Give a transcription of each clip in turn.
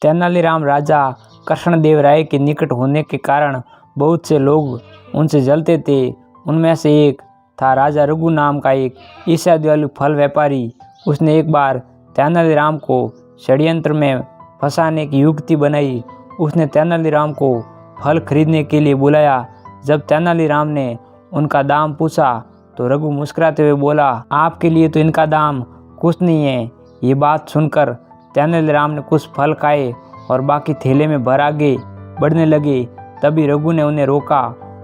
तेनालीराम राजा कृष्णदेव राय के निकट होने के कारण बहुत से लोग उनसे जलते थे। उनमें से एक था राजा रघु नाम का एक ईर्ष्यालु फल व्यापारी। उसने एक बार तेनालीराम को षड्यंत्र में फंसाने की युक्ति बनाई। उसने तेनालीराम को फल खरीदने के लिए बुलाया। जब तेनालीराम ने उनका दाम पूछा तो रघु मुस्कुराते हुए बोला, आपके लिए तो इनका दाम कुछ नहीं है। ये बात सुनकर तेनालीराम ने कुछ फल खाए और बाकी थैले में भर आगे बढ़ने लगे। तभी रघु ने उन्हें रोका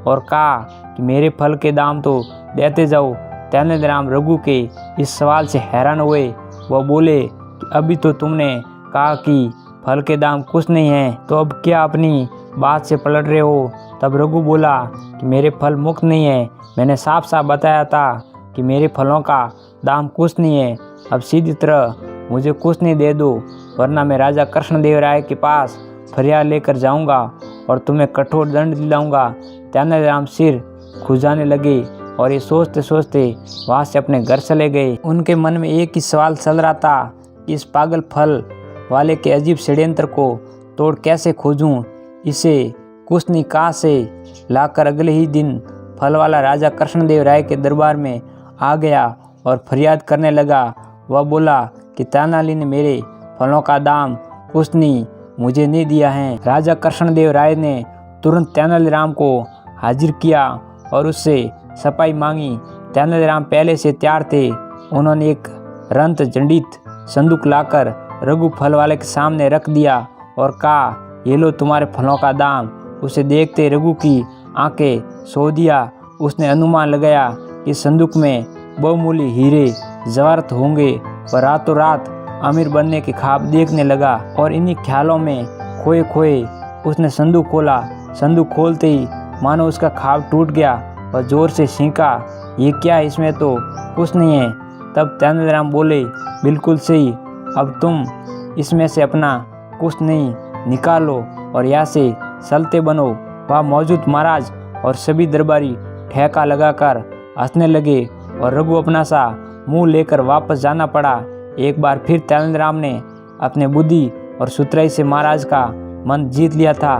और कहा कि मेरे फल के दाम तो देते जाओ। तेनालीराम रघु के इस सवाल से हैरान हुए। वह बोले कि अभी तो तुमने कहा कि फल के दाम कुछ नहीं है, तो अब क्या अपनी बात से पलट रहे हो? तब रघु बोला कि मेरे फल मुक्त नहीं है। मैंने साफ साफ बताया था कि मेरे फलों का दाम कुछ नहीं है। अब सीधी तरह मुझे कुछ नहीं दे दो, वरना मैं राजा कृष्णदेव राय के पास फरियाद लेकर जाऊंगा और तुम्हें कठोर दंड दिलाऊंगा। तेनालीराम सिर खुजाने लगे और ये सोचते सोचते वहाँ से अपने घर चले गए। उनके मन में एक ही सवाल चल रहा था कि इस पागल फल वाले के अजीब षड्यंत्र को तोड़ कैसे खोजूं। इसे कुछ नहीं कहा से लाकर अगले ही दिन फल वाला राजा कृष्णदेव राय के दरबार में आ गया और फरियाद करने लगा। वह बोला कि तेनाली ने मेरे फलों का दाम कुछ नहीं मुझे नहीं दिया है। राजा कृष्णदेव राय ने तुरंत तेनालीराम को हाजिर किया और उससे सफाई मांगी। तेनालीराम पहले से तैयार थे। उन्होंने एक रंत जड़ित संदूक लाकर रघु फल वाले के सामने रख दिया और कहा, ये लो तुम्हारे फलों का दाम। उसे देखते रघु की आंखें सो दिया। उसने अनुमान लगाया कि संदूक में बहुमूल्य हीरे जवाहरात होंगे। वह रातों रात अमीर बनने के ख्वाब देखने लगा और इन्हीं ख्यालों में खोए खोए उसने संदूक खोला। संदूक खोलते ही मानो उसका ख्वाब टूट गया और जोर से छींका, ये क्या है, इसमें तो कुछ नहीं है। तब तेनालीराम बोले, बिल्कुल सही, अब तुम इसमें से अपना कुछ नहीं निकालो और यहाँ से चलते बनो। वहाँ मौजूद महाराज और सभी दरबारी ठेका लगाकर हंसने लगे और रघु अपना सा मुंह लेकर वापस जाना पड़ा। एक बार फिर तेनालीराम ने अपने बुद्धि और सुतराई से महाराज का मन जीत लिया था।